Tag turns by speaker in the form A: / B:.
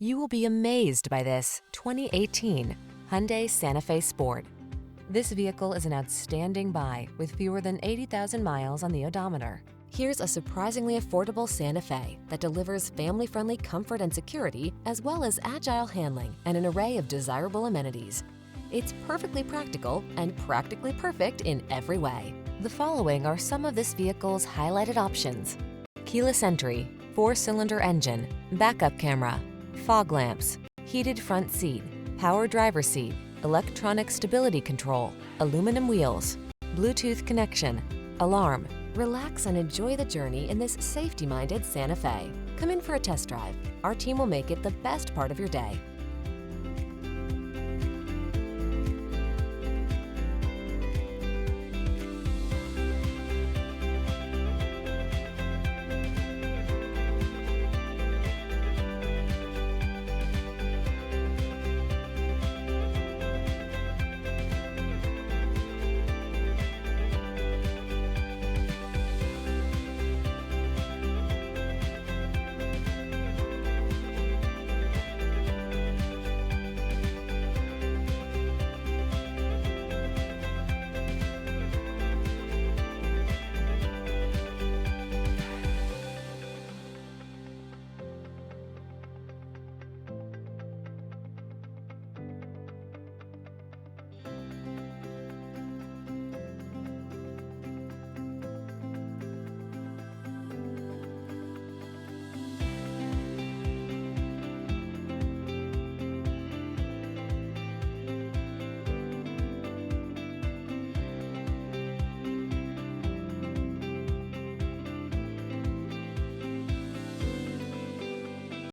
A: You will be amazed by this 2018 Hyundai Santa Fe Sport. This vehicle is an outstanding buy with fewer than 80,000 miles on the odometer. Here's a surprisingly affordable Santa Fe that delivers family-friendly comfort and security, as well as agile handling and an array of desirable amenities. It's perfectly practical and practically perfect in every way. The following are some of this vehicle's highlighted options: keyless entry, 4-cylinder engine, backup camera, fog lamps, heated front seat, power driver seat, electronic stability control, aluminum wheels, Bluetooth connection, alarm. Relax and enjoy the journey in this safety-minded Santa Fe. Come in for a test drive. Our team will make it the best part of your day.